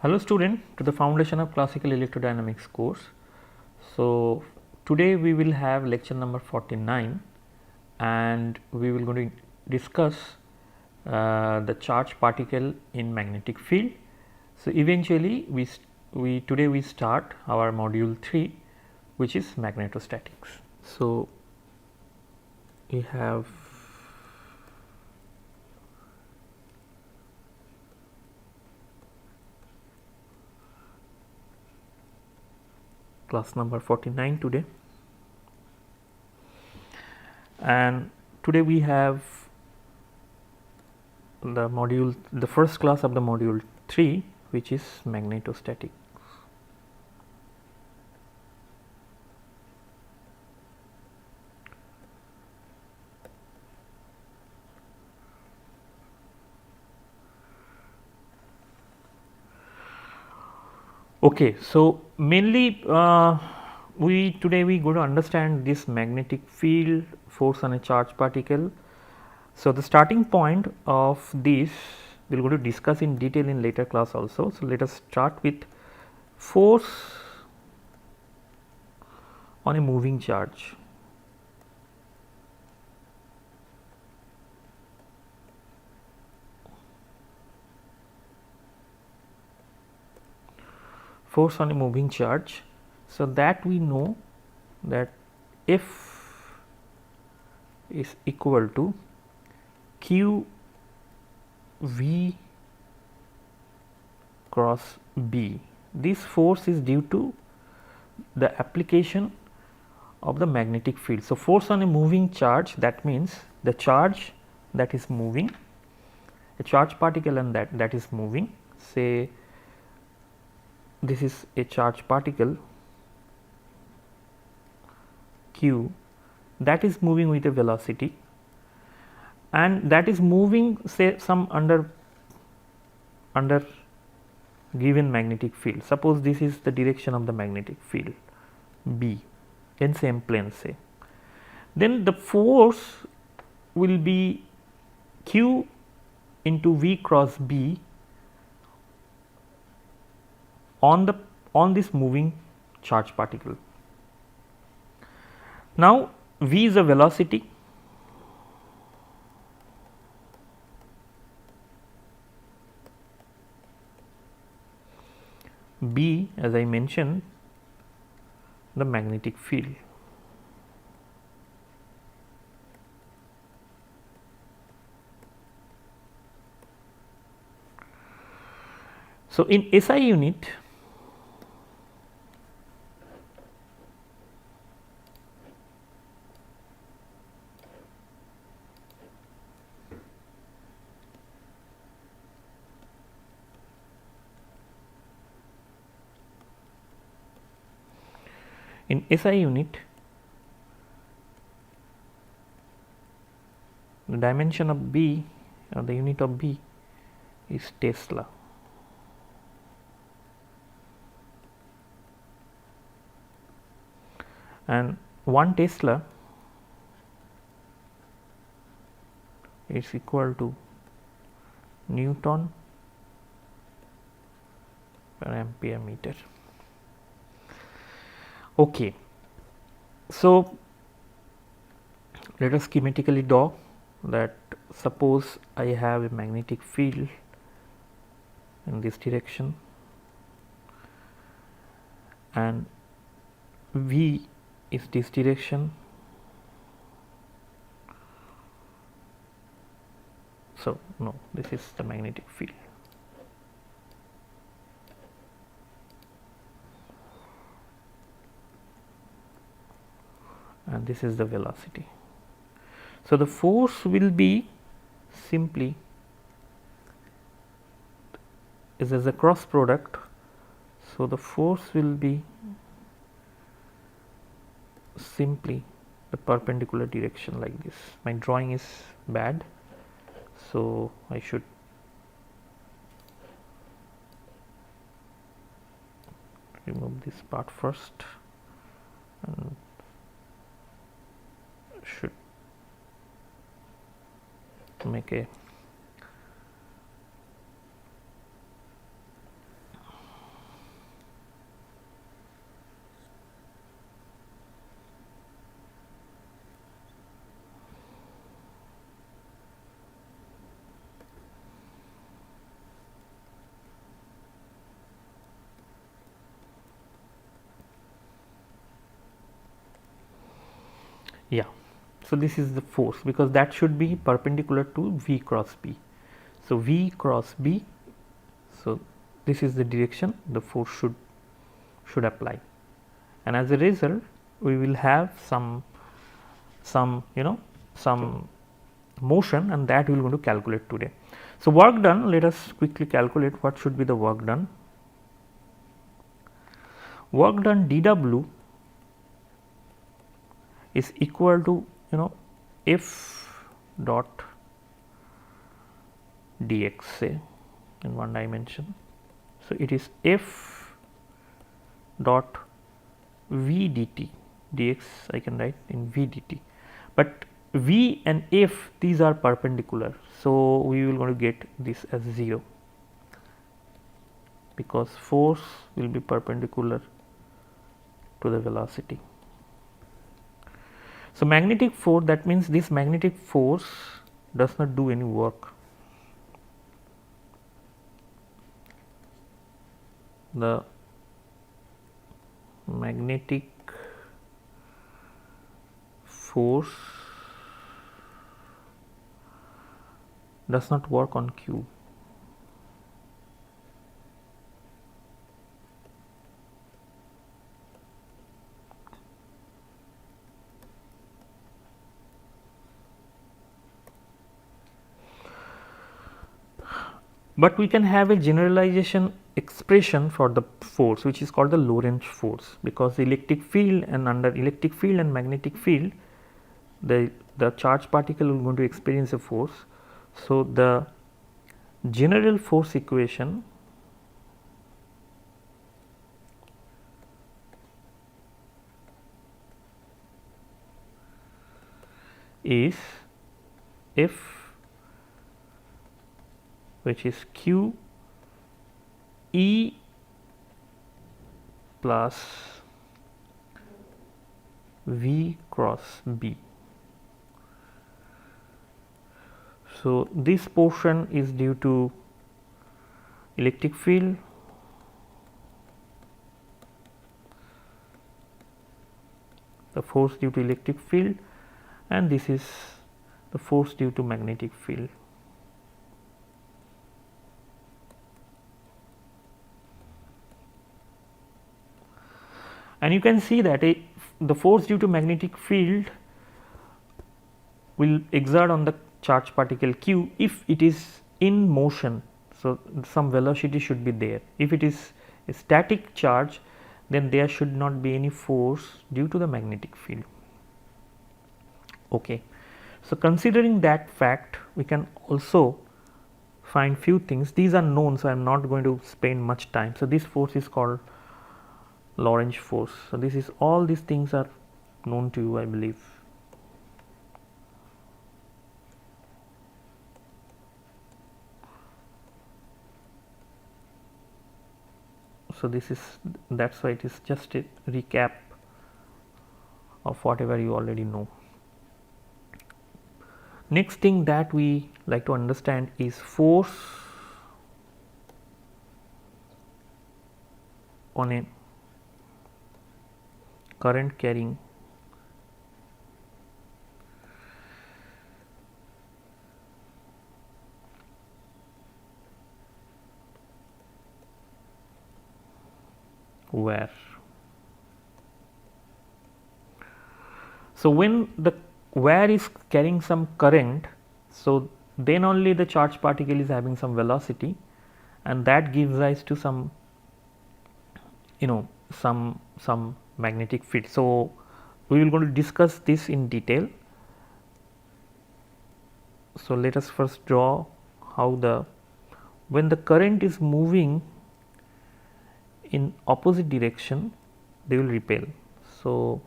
Hello student, to the Foundation of Classical Electrodynamics course. So today we will have lecture number 49 and we will going to discuss the charged particle in magnetic field. So eventually today we start our module 3, which is magnetostatics. So we have class number 49 today, and today we have the first class of the module 3, which is magnetostatics. Okay, so mainly today we go to understand this magnetic field, force on a charged particle. So the starting point of this we will go to discuss in detail in later class also. So let us start with force on a moving charge. Force on a moving charge. So that we know that F is equal to Q V cross B. This force is due to the application of the magnetic field. So force on a moving charge, that means the charge that is moving, a charged particle and that is moving. Say this is a charged particle Q that is moving with a velocity, and that is moving say some under given magnetic field. Suppose this is the direction of the magnetic field B in same plane say, then the force will be Q into V cross B on this moving charged particle. Now V is a velocity, B, as I mentioned, the magnetic field. So in SI unit, the dimension of B or the unit of B is Tesla. And 1 Tesla is equal to Newton per ampere meter. Okay, so let us schematically draw that. Suppose I have a magnetic field in this direction and V is this direction. So no, this is the magnetic field. And this is the velocity. So the force will be simply is as a cross product. So the force will be simply the perpendicular direction like this. My drawing is bad, so I should remove this part first and should make a Yeah, so this is the force because that should be perpendicular to V cross B. So V cross B, so this is the direction the force should apply, and as a result we will have some some motion, and that we are going to calculate today. So work done, let us quickly calculate what should be the work done. Work done dW is equal to F dot dx, say in one dimension. So it is F dot V dt, dx I can write in V dt, but V and F, these are perpendicular, so we will going to get this as 0 because force will be perpendicular to the velocity. So magnetic force, that means this magnetic force does not do any work. The magnetic force does not work on Q. But we can have a generalization expression for the force, which is called the Lorentz force, because the electric field and under electric field and magnetic field, the charged particle is going to experience a force. So the general force equation is F, which is Q E plus V cross B. So this portion is due to electric field, the force due to electric field, and this is the force due to magnetic field. And you can see that the force due to magnetic field will exert on the charged particle Q if it is in motion. So some velocity should be there. If it is a static charge, then there should not be any force due to the magnetic field. Okay. So considering that fact, we can also find few things. These are known, so I am not going to spend much time. So this force is called Lorentz force. So this is, all these things are known to you, I believe. So this is, that's why it is just a recap of whatever you already know. Next thing that we like to understand is force on a current carrying wire. So when the wire is carrying some current, so then only the charged particle is having some velocity, and that gives rise to some some magnetic field. So we will going to discuss this in detail. So let us first draw how when the current is moving in opposite direction, they will repel. So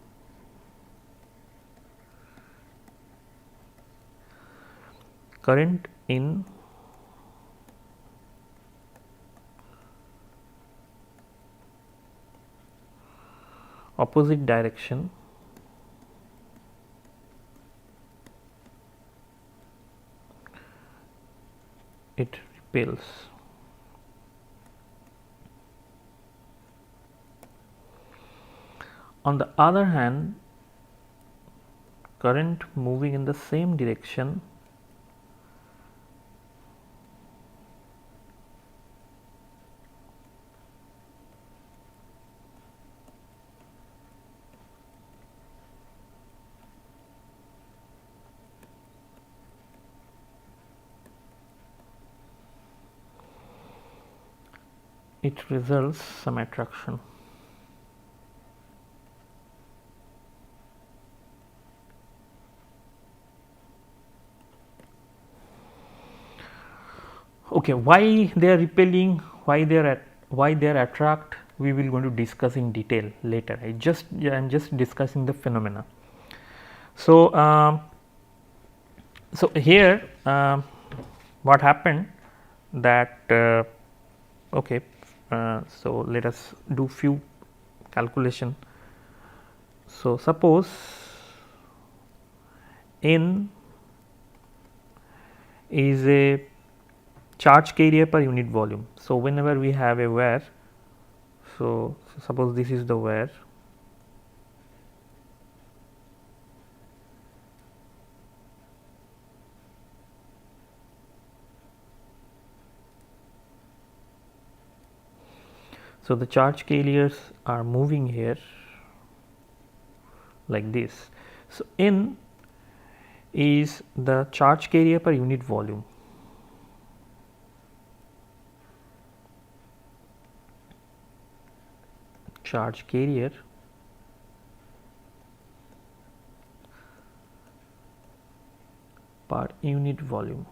current in opposite direction it repels. On the other hand, current moving in the same direction it results some attraction. Okay, why they are repelling, why they are attract, we will going to discuss in detail later. I am just discussing the phenomena. So so here what happened that okay, so let us do few calculation. So suppose N is a charge carrier per unit volume. So whenever we have a wire, so suppose this is the wire, so the charge carriers are moving here like this. So N is the charge carrier per unit volume. Charge carrier per unit volume.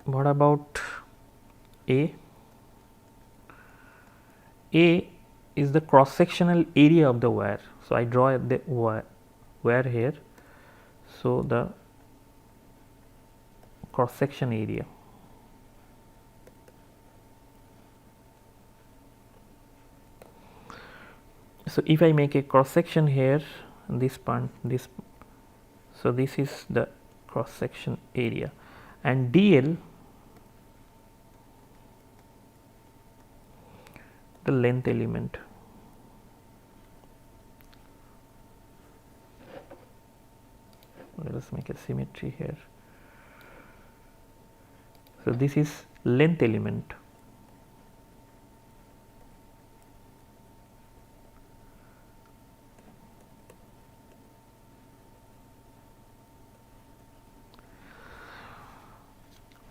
What about A? A is the cross sectional area of the wire. So I draw the wire here. So the cross section area. So if I make a cross section here, this point, this, so this is the cross section area, and DL, the length element. Let us make a symmetry here. So this is length element.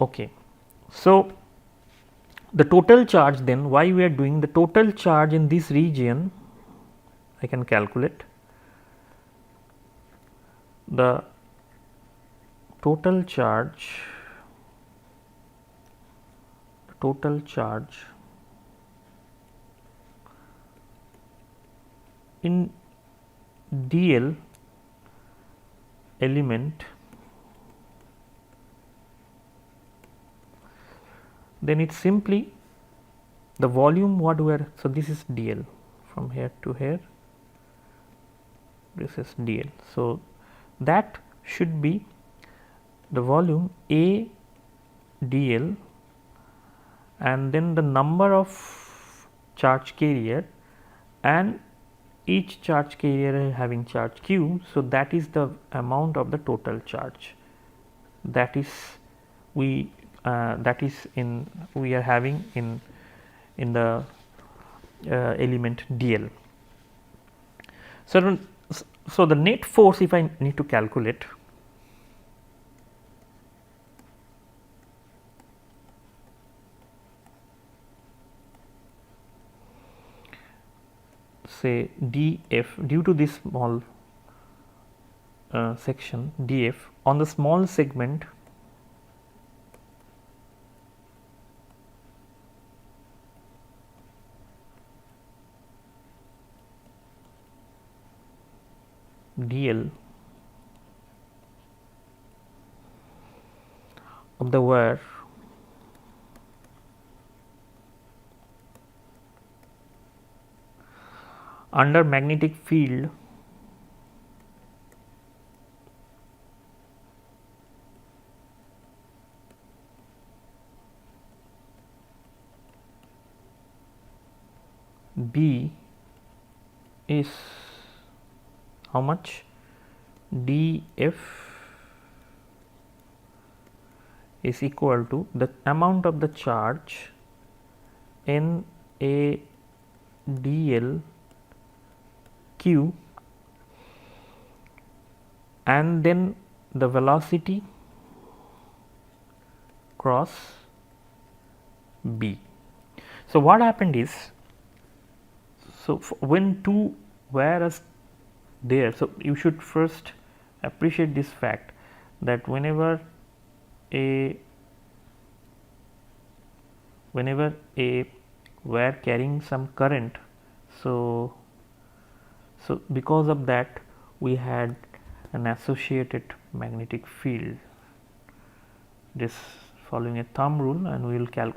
Okay, so the total charge, then why we are doing the total charge in this region, I can calculate the total charge in DL element, then it's simply the volume what we are, so this is DL from here to here, this is DL. So that should be the volume A DL, and then the number of charge carrier, and each charge carrier having charge Q. So that is the amount of the total charge, that is we are having in the element DL. So the net force, if I need to calculate, say dF, due to this small section dF on the small segment, DL of the wire under magnetic field B is how much? dF is equal to the amount of the charge n a dl q and then the velocity cross B. So, what happened is, so when two wires there, so you should first appreciate this fact that whenever a wire carrying some current, so because of that we had an associated magnetic field. This following a thumb rule, and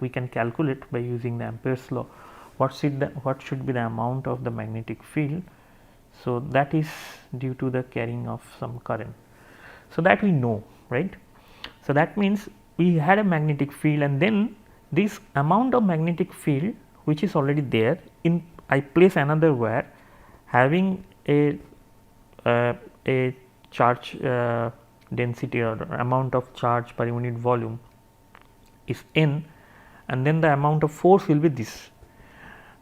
we can calculate by using the Ampere's law what should be the amount of the magnetic field. So that is due to the carrying of some current. So that we know, right? So that means we had a magnetic field, and then this amount of magnetic field which is already there, in I place another wire having a charge density or amount of charge per unit volume is n, and then the amount of force will be this.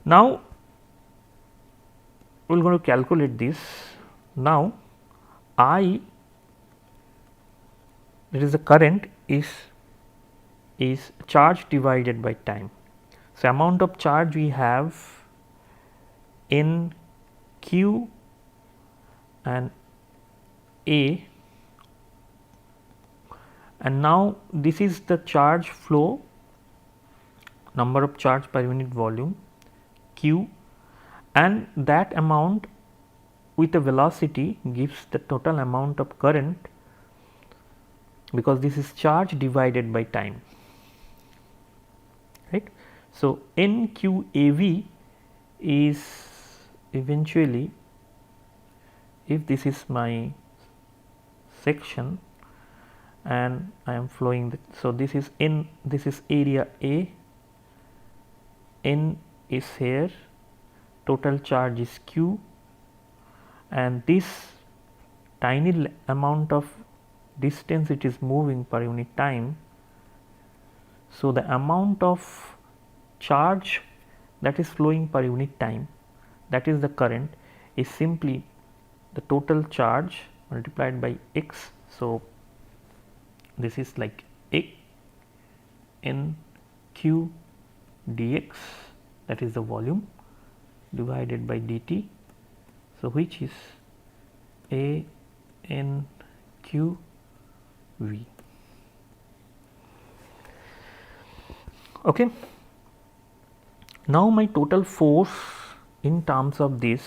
Now we are going to calculate this. Now I, that is the current, is charge divided by time. So amount of charge we have in q and a, and now this is the charge flow, number of charge per unit volume q, and that amount with a velocity gives the total amount of current, because this is charge divided by time, right. So NQAV is eventually, if this is my section and I am flowing so this is area A, N is here, total charge is Q, and this tiny amount of distance it is moving per unit time. So the amount of charge that is flowing per unit time, that is the current, is simply the total charge multiplied by x. So this is like A n q dx, that is the volume, divided by dt, so which is A n q v. Okay. Now my total force in terms of this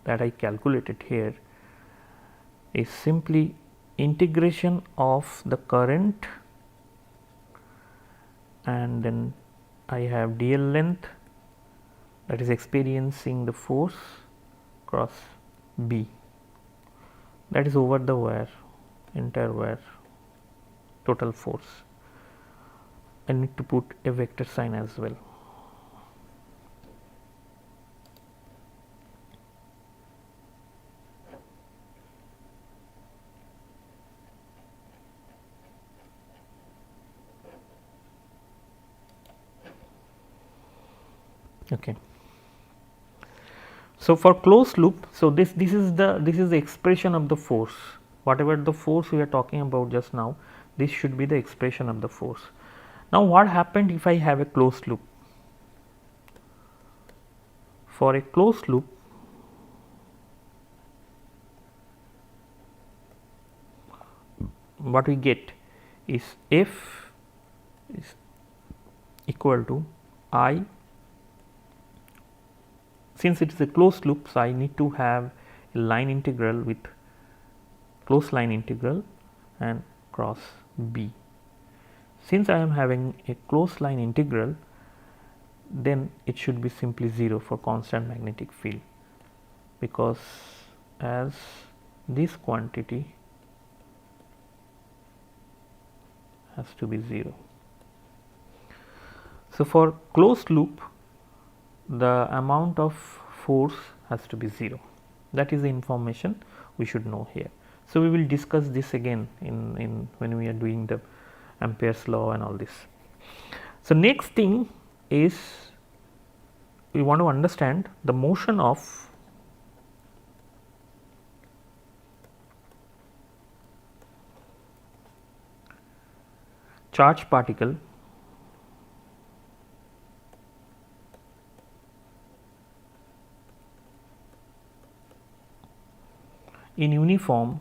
that I calculated here is simply integration of the current, and then I have dl length, that is experiencing the force, cross B, that is over the wire, entire wire, total force. I need to put a vector sign as well. Okay. So for closed loop, so this is the expression of the force, whatever the force we are talking about just now, this should be the expression of the force. Now what happened if I have a closed loop? For a closed loop, what we get is F is equal to I, since it is a closed loop, so I need to have a line integral with closed line integral and cross B. Since I am having a closed line integral, then it should be simply 0 for constant magnetic field, because as this quantity has to be 0. So for closed loop, the amount of force has to be 0. That is the information we should know here. So, we will discuss this again in when we are doing the Ampere's law and all this. So, next thing is we want to understand the motion of charged particle in uniform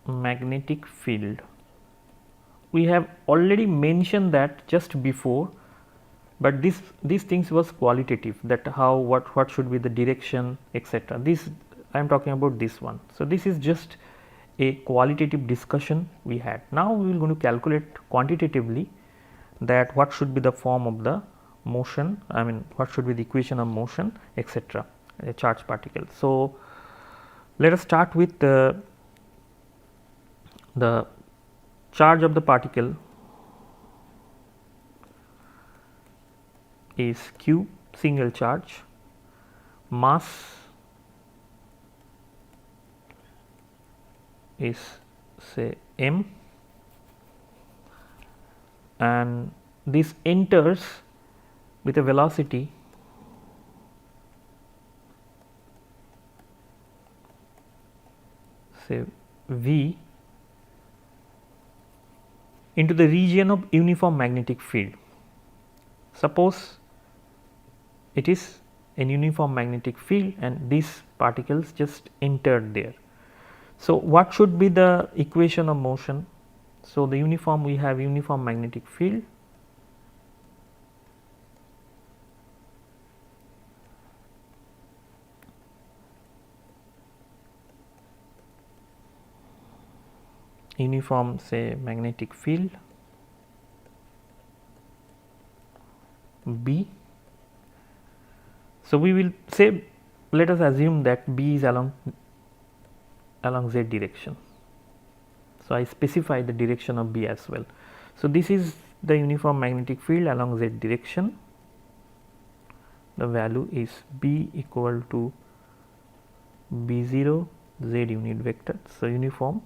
magnetic field. We have already mentioned that just before, but these things was qualitative, that how what should be the direction, etc. This I am talking about this one. So, this is just a qualitative discussion we had. Now, we will going to calculate quantitatively that what should be the form of the motion, I mean what should be the equation of motion, etc. a charged particle. So, let us start with the charge of the particle is q, single charge, mass is say m, and this enters with a velocity say v into the region of uniform magnetic field. Suppose it is an uniform magnetic field and these particles just entered there. So, what should be the equation of motion? So, the uniform, we have uniform magnetic field, uniform say magnetic field B. So, we will say, let us assume that B is along z direction. So, I specify the direction of B as well. So, this is the uniform magnetic field along z direction. The value is B equal to B0 z unit vector. So, uniform,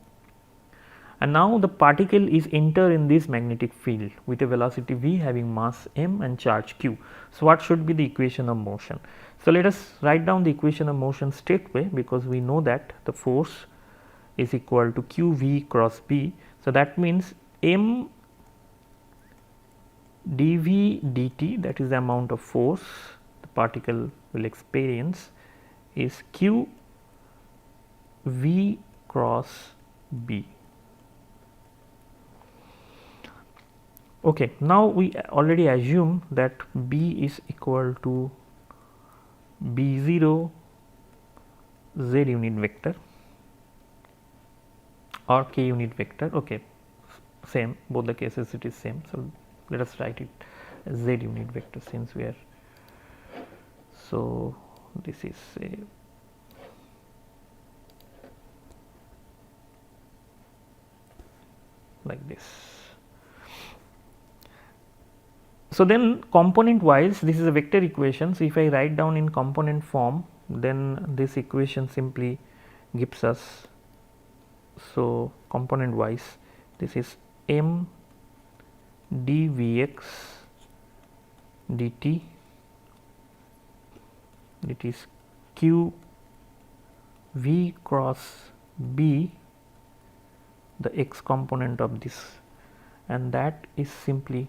and now the particle is enter in this magnetic field with a velocity v having mass m and charge q. So, what should be the equation of motion? So, let us write down the equation of motion straightway, because we know that the force is equal to q v cross b. So, that means m dv dt, that is the amount of force the particle will experience, is q v cross b. Okay, now we already assume that B is equal to B0 z unit vector or k unit vector. Okay, same, both the cases it is same. So, let us write it as z unit vector, since we are, so this is say like this. So, then component wise this is a vector equation. So, if I write down in component form, then this equation simply gives us, so component wise this is m dvx dt, it is q v cross b, the x component of this, and that is simply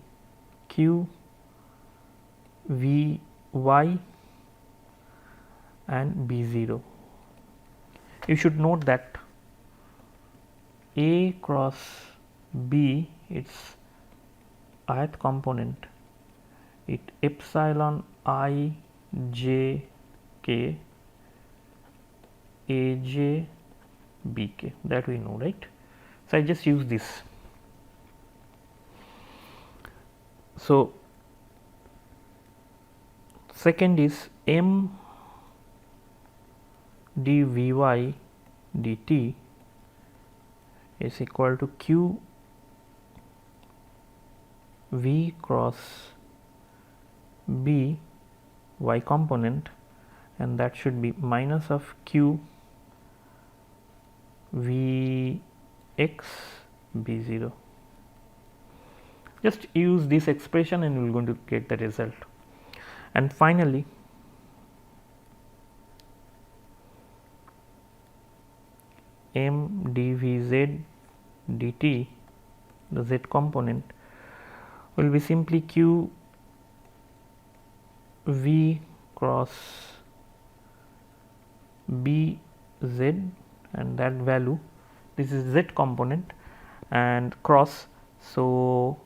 q v y and b0. You should note that a cross b, its ith component, it epsilon I j k a j b k, that we know, right. So, I just use this. So, second is m dvy dt, is equal to q v cross b y component, and that should be minus of q v x b 0. Just use this expression and we are going to get the result. And finally, m dvz dt, the z component, will be simply q v cross b z, and that value, this is z component and cross, so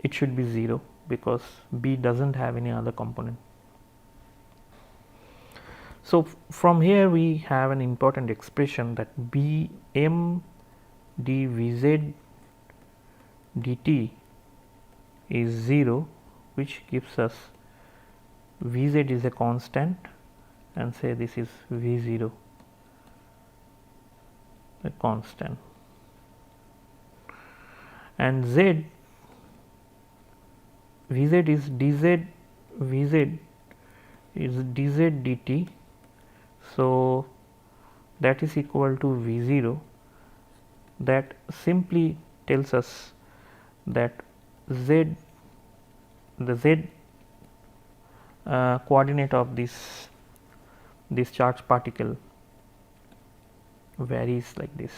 it should be 0 because b does not have any other component. So from here we have an important expression that b m dvz dt is 0, which gives us vz is a constant, and say this is v0, a constant, and z, vz is dz, vz is dz dt, so that is equal to v0. That simply tells us that z, the z coordinate of this charged particle varies like this.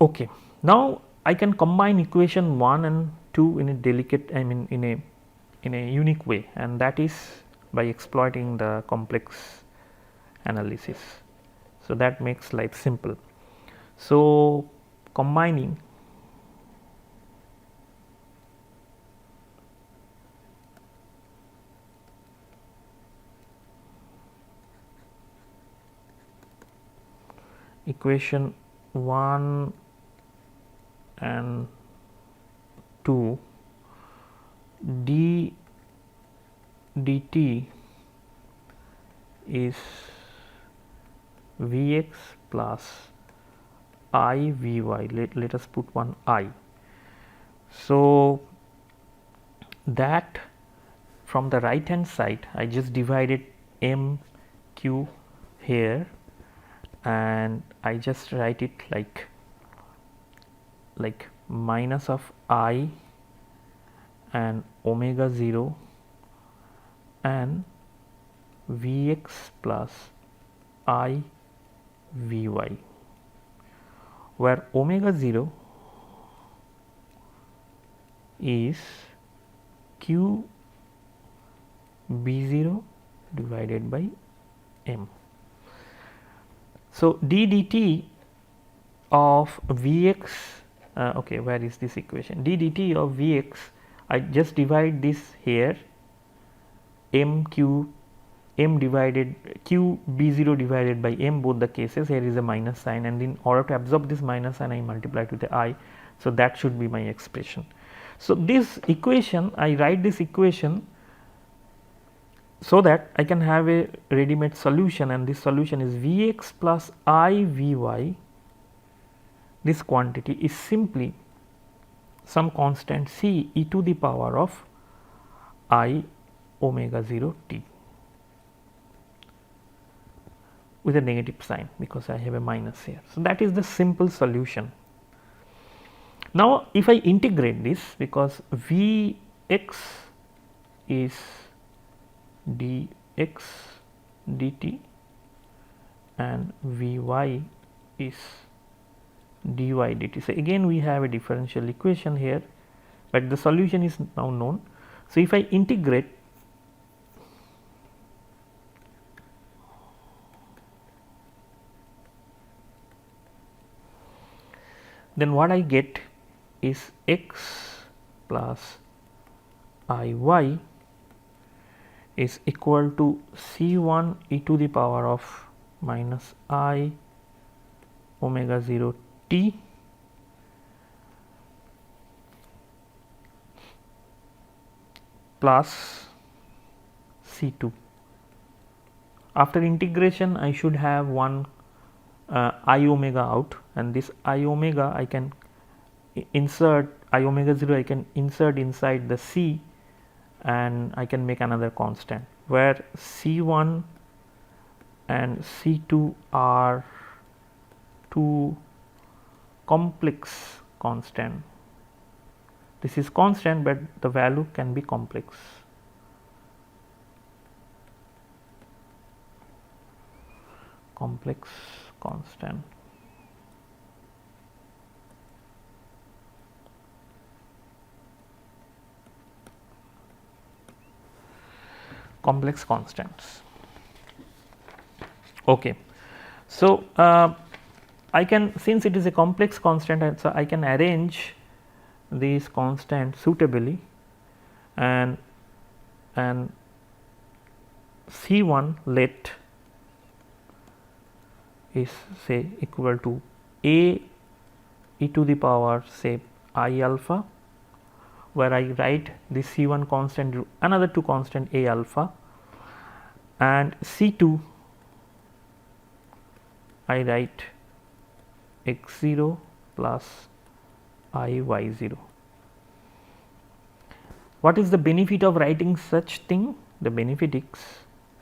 Okay, now I can combine equation 1 and 2 in a delicate, I mean in a unique way, and that is by exploiting the complex analysis. So that makes life simple. So combining equation 1 and 2, d dt is Vx plus I Vy, let us put one I. So that from the right hand side I just divided m q here, and I just write it like minus of I and omega 0 and Vx plus I Vy, where omega 0 is q b 0 divided by m. So d dt of Vx, okay, where is this equation? D dt of Vx, I just divide this here, m divided q b 0 divided by m, both the cases, here is a minus sign, and in order to absorb this minus sign I multiply it with the I. So that should be my expression. So this equation, I write this equation so that I can have a ready made solution, and this solution is Vx plus I Vy. This quantity is simply some constant c e to the power of I omega 0 t with a negative sign because I have a minus here. So that is the simple solution. Now if I integrate this, because Vx is dx dt and Vy is dy dt. So again we have a differential equation here, but the solution is now known. So if I integrate, then what I get is x plus Iy is equal to C1 e to the power of minus I omega 0 t plus C2 after integration I should have one I omega out, and this I omega I can insert I omega 0 I can insert inside the C, and I can make another constant where C1 and C2 are two complex constant. This is constant, but the value can be complex. Complex constant. Complex constants. Okay. So, I can, since it is a complex constant, so I can arrange these constants suitably, and C1 let is say equal to a e to the power say I alpha, where I write this C1 constant, another two constant a alpha, and C2 I write x 0 plus I y 0. What is the benefit of writing such thing? The benefit is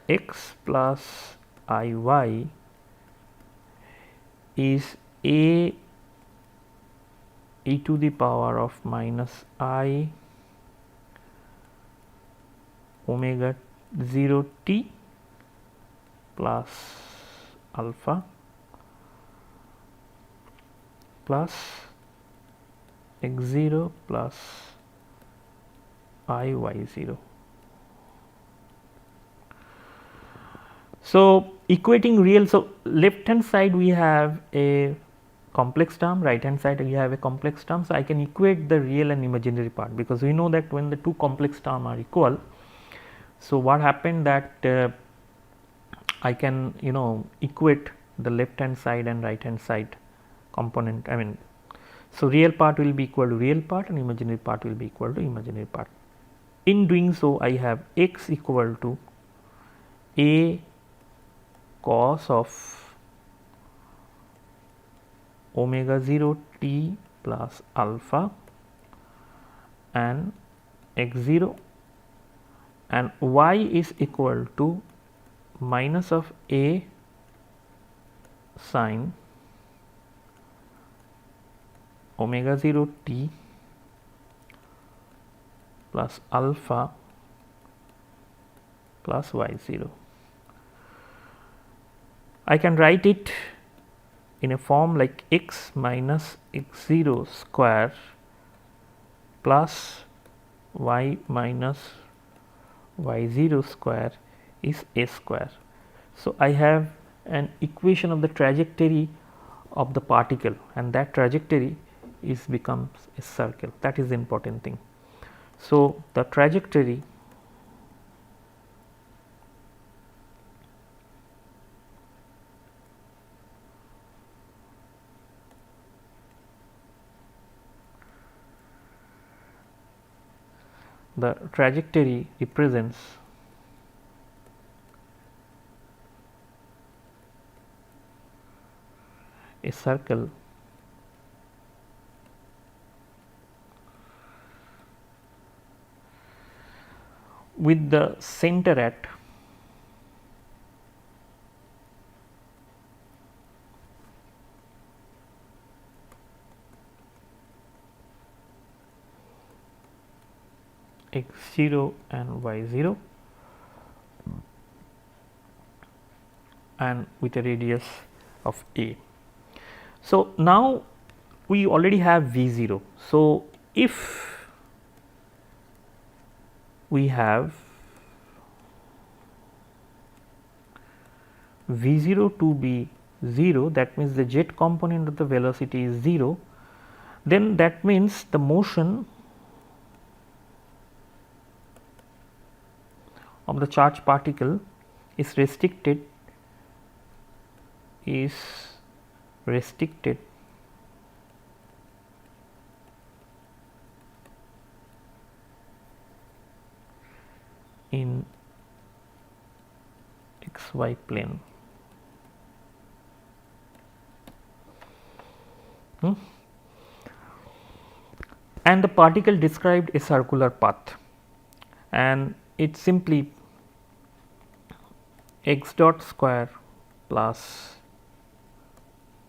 x plus I y is a e to the power of minus I omega 0 t plus alpha plus x 0 plus I y 0. So, equating real, so left hand side we have a complex term, right hand side we have a complex term. So, I can equate the real and imaginary part, because we know that when the two complex terms are equal, so what happened that I can equate the left hand side and right hand side component. I mean, so real part will be equal to real part and imaginary part will be equal to imaginary part. In doing so, I have x equal to a cos of omega 0 t plus alpha and x 0, and y is equal to minus of a sin omega 0 t plus alpha plus y 0. I can write it in a form like x minus x 0 square plus y minus y 0 square is a square. So, I have an equation of the trajectory of the particle, and that trajectory is becomes a circle. That is the important thing. So, the trajectory represents a circle with the center at x 0 and y 0 and with a radius of a. So, now we already have V 0. So, if we have V 0 to be 0, that means the jet component of the velocity is 0, then that means the motion of the charged particle is restricted in x xy plane. And the particle described a circular path, and it simply x dot square plus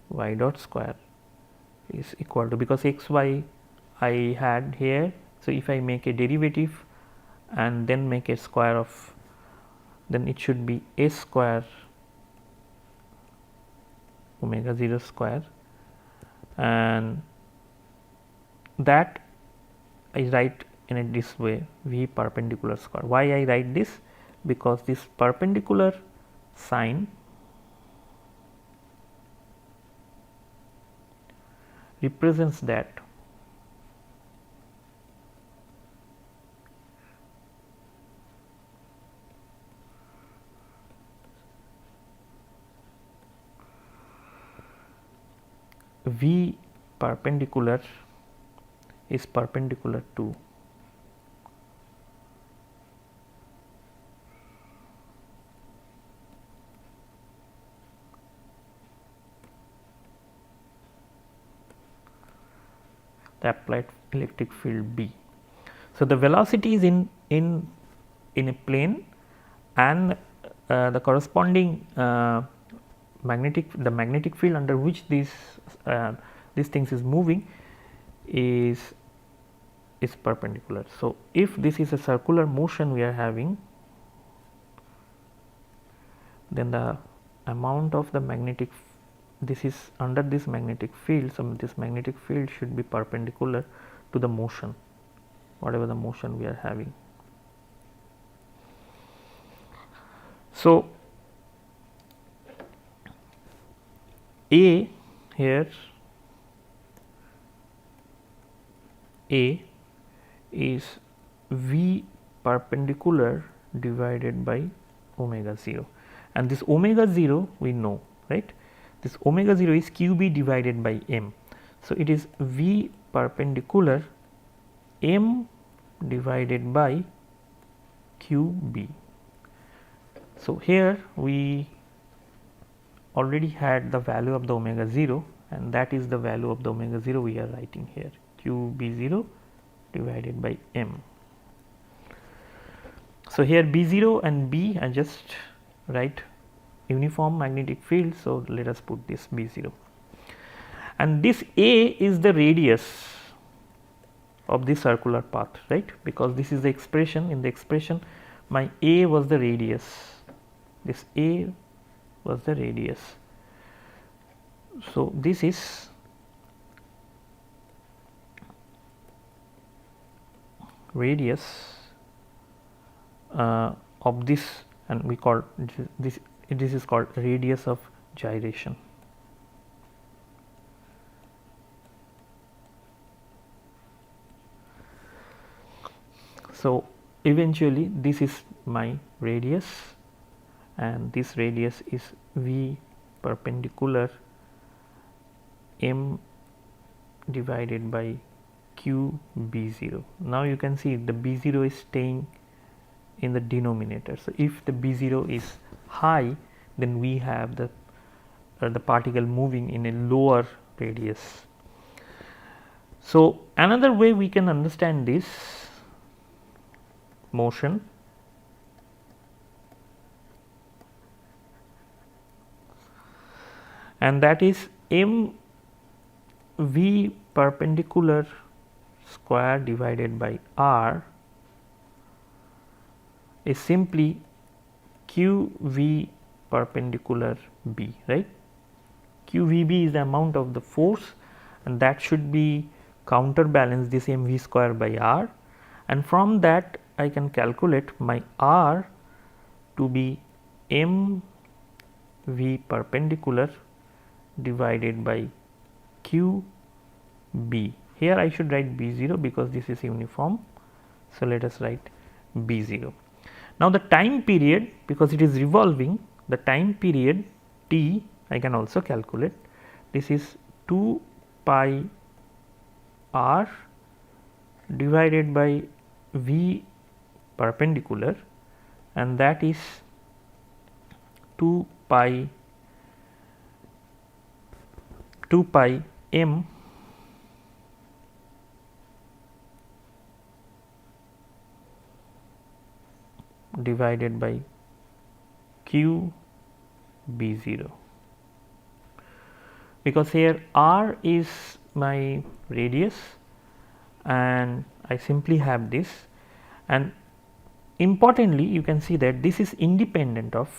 y dot square is equal to, because x y I had here. So, if I make a derivative and then make a square of, then it should be a square omega 0 square, and that I write in it this way, v perpendicular square. Why I write this? Because this perpendicular sign represents that v perpendicular is perpendicular to the applied electric field B. So, the velocity is in a plane, and the corresponding magnetic field under which these things is moving is perpendicular. So, if this is a circular motion we are having, then the amount of the magnetic, this is under this magnetic field, so this magnetic field should be perpendicular to the motion, whatever the motion we are having. So, A here, A is v perpendicular divided by omega 0, and this omega 0 we know, right. This omega 0 is qb divided by m. So, it is v perpendicular m divided by qb. So, here we already had the value of the omega 0, and that is the value of the omega 0 we are writing here, qb 0 divided by m. So, here b 0 and b I just write uniform magnetic field. So, let us put this b 0, and this a is the radius of the circular path, right, because this is the expression. In the expression, my a was the radius, this a was the radius. So, this is radius of this, and we call this is called radius of gyration. So, eventually this is my radius, and this radius is v perpendicular m divided by q b 0. Now, you can see the b 0 is staying in the denominator. So, if the b 0 is high, then we have the particle moving in a lower radius. So, another way we can understand this motion and that is m v perpendicular square divided by r is simply q v perpendicular b, right. Q v b is the amount of the force, and that should be counterbalance this m v square by r, and from that I can calculate my r to be m v perpendicular divided by q b. Here I should write b 0 because this is uniform. So, let us write b 0. Now, the time period, because it is revolving, the time period t I can also calculate. This is 2 pi r divided by v perpendicular, and that is 2 pi m divided by q b0, because here r is my radius and I simply have this, and importantly you can see that this is independent of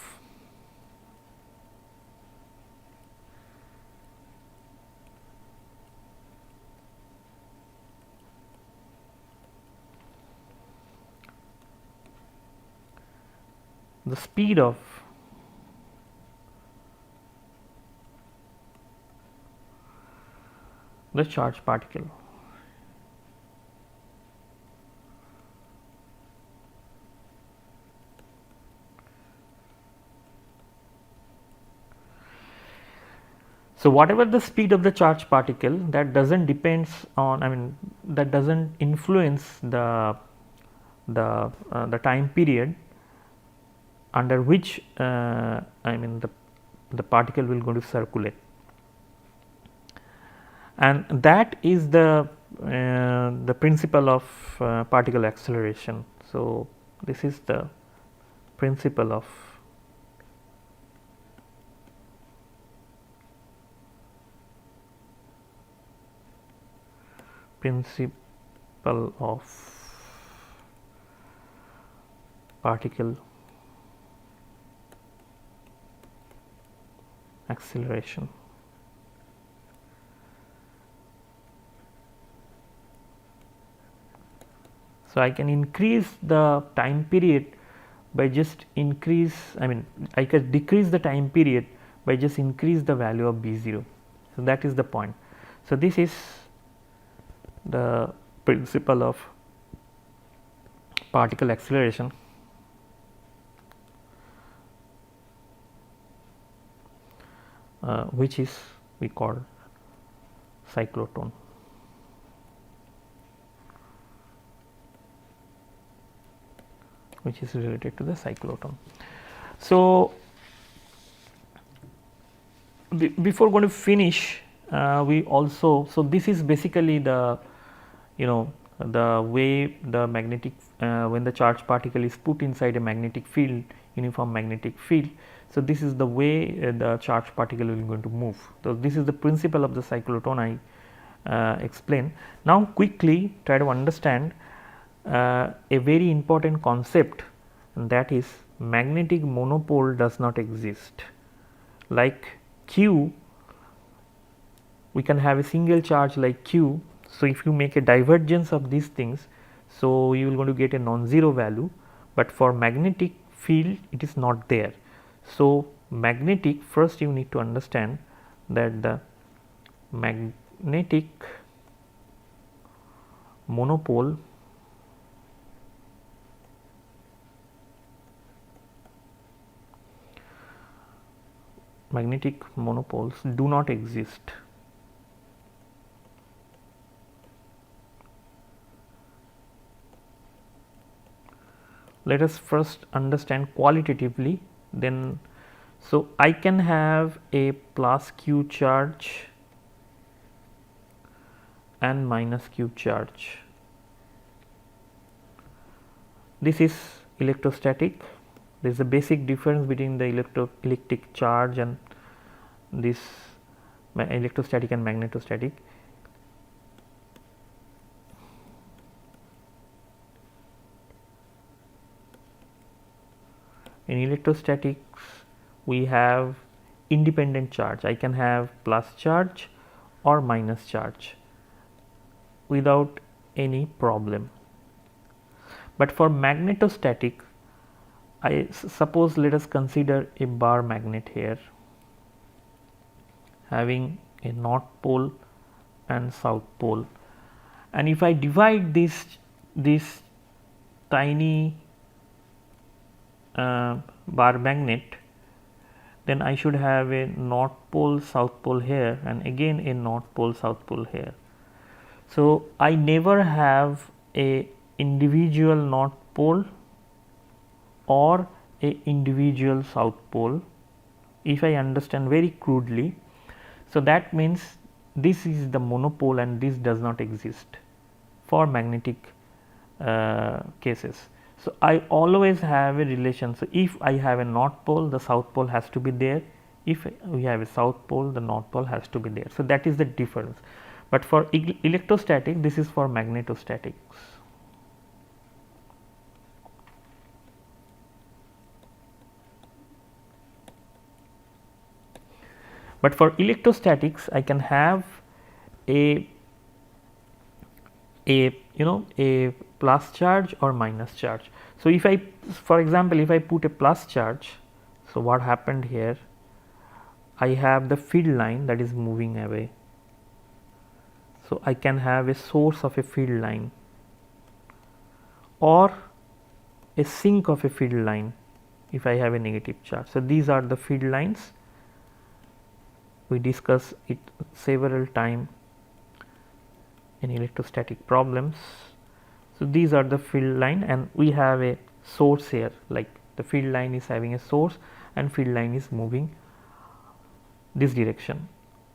the speed of the charged particle. So, whatever the speed of the charged particle, that doesn't depends on, I mean, that doesn't influence the time period under which I mean the particle will going to circulate, and that is the principle of particle acceleration. So, this is the principle of particle acceleration. So, I can increase the time period by just increase, I mean I can decrease the time period by just increase the value of B0. So, that is the point. So, this is the principle of particle acceleration, which is we call cyclotron. Which is related to the cyclotron. So, before going to finish, we also, so this is basically the, you know, the way the magnetic when the charged particle is put inside a magnetic field, uniform magnetic field. So, this is the way the charged particle is going to move. So, this is the principle of the cyclotron I explained. Now, quickly try to understand a very important concept, and that is magnetic monopole does not exist. Like Q, we can have a single charge like Q. So, if you make a divergence of these things, so you will going to get a non-zero value, but for magnetic field it is not there. So, magnetic, first you need to understand that the magnetic monopole magnetic monopoles do not exist. Let us first understand qualitatively, then, so I can have a plus q charge and minus q charge. This is electrostatic. There is a basic difference between the electric charge and this electrostatic and magnetostatic. In electrostatics, we have independent charge. I can have plus charge or minus charge without any problem. But for magnetostatic, I suppose let us consider a bar magnet here having a north pole and south pole, and if I divide this tiny bar magnet, then I should have a north pole south pole here and again a north pole south pole here. So, I never have a individual north pole or a individual south pole if I understand very crudely, so that means this is the monopole and this does not exist for magnetic cases. So, I always have a relation. So, if I have a north pole, the south pole has to be there. If we have a south pole, the north pole has to be there. So, that is the difference. But for electrostatic, this is for magnetostatics. But for electrostatics, I can have a a plus charge or minus charge. So, if I, for example, if I put a plus charge, so what happened here, I have the field line that is moving away. So, I can have a source of a field line or a sink of a field line if I have a negative charge. So, these are the field lines, we discuss it several times in electrostatic problems. So, these are the field line and we have a source here, like the field line is having a source and field line is moving this direction.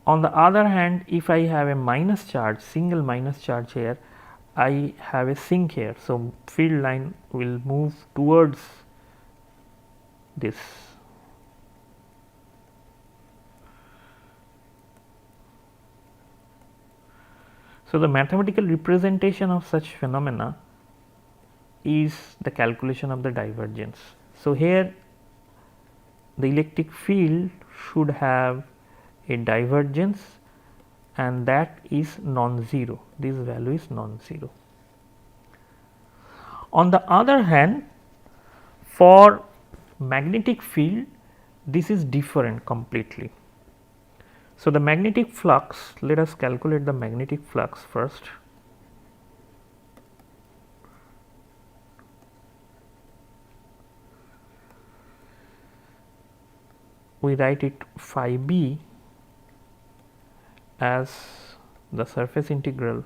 On the other hand, if I have a minus charge, single minus charge here, I have a sink here. So, field line will move towards this. So, the mathematical representation of such phenomena is the calculation of the divergence. So, here the electric field should have a divergence and that is non-zero, this value is non-zero. On the other hand, for magnetic field, this is different completely. So, the magnetic flux, let us calculate the magnetic flux first. We write it phi b as the surface integral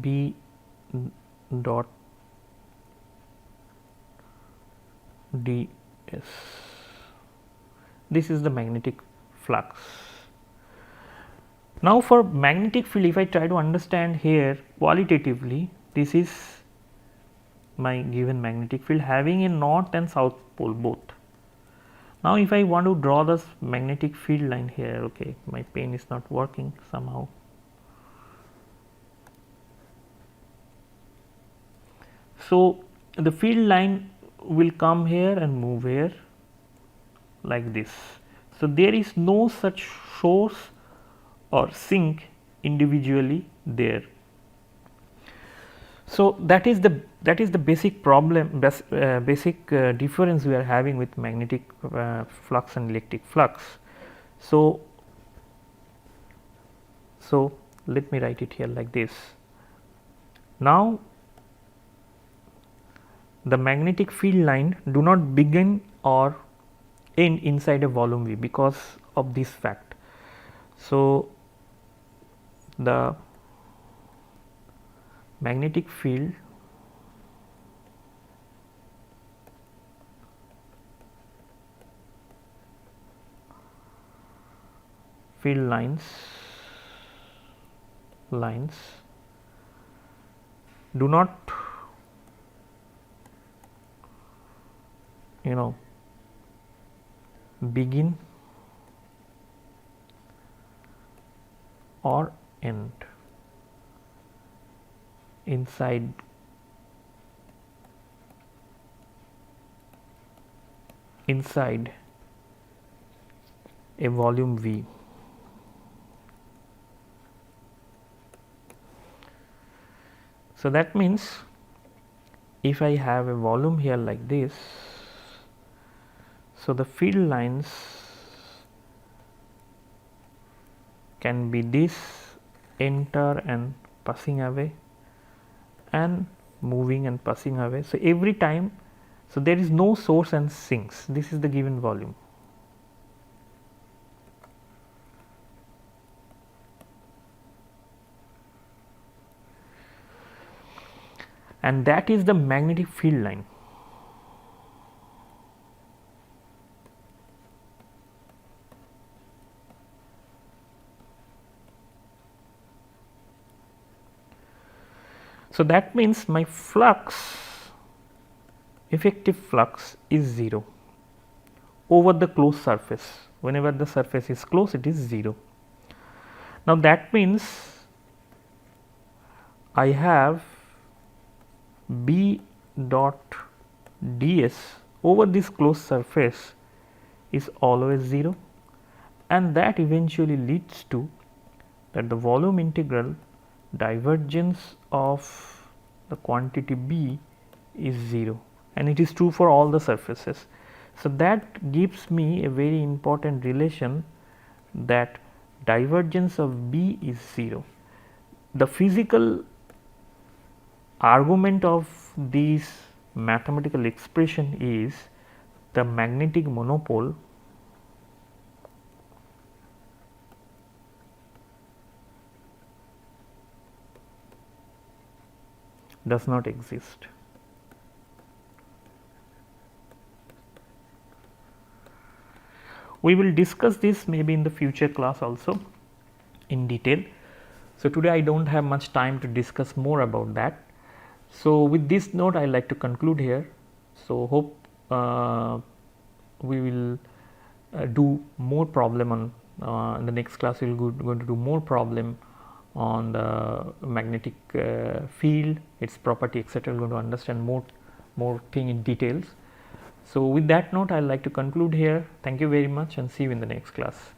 b dot ds. This is the magnetic flux. Now, for magnetic field, if I try to understand here qualitatively, this is my given magnetic field having a north and south pole both. Now, if I want to draw this magnetic field line here, okay, my pen is not working somehow. So, the field line will come here and move here like this. So, there is no such source or sink individually there. So, that is the basic problem, basic difference we are having with magnetic flux and electric flux. So, let me write it here like this. Now, the magnetic field line do not begin or end inside a volume V because of this fact. So, the magnetic field lines do not begin or end inside a volume V. So, that means if I have a volume here like this, so the field lines can be this enter and passing away and moving and passing away. So, every time, so there is no source and sinks, this is the given volume. and that is the magnetic field line. So that means my flux, effective flux, is 0 over the closed surface. Whenever the surface is closed, it is 0. Now that means I have B dot ds over this closed surface is always 0, and that eventually leads to that the volume integral divergence of the quantity B is 0, and it is true for all the surfaces. So that gives me a very important relation, that divergence of B is 0. The physical argument of this mathematical expression is the magnetic monopole does not exist. We will discuss this maybe in the future class also in detail. So today I don't have much time to discuss more about that. So with this note I like to conclude here. So hope we will do more problem on in the next class. We will going to do more problem on the magnetic field, its property, etc. We are going to understand more thing in details. So with that note I would like to conclude here. Thank you very much and see you in the next class.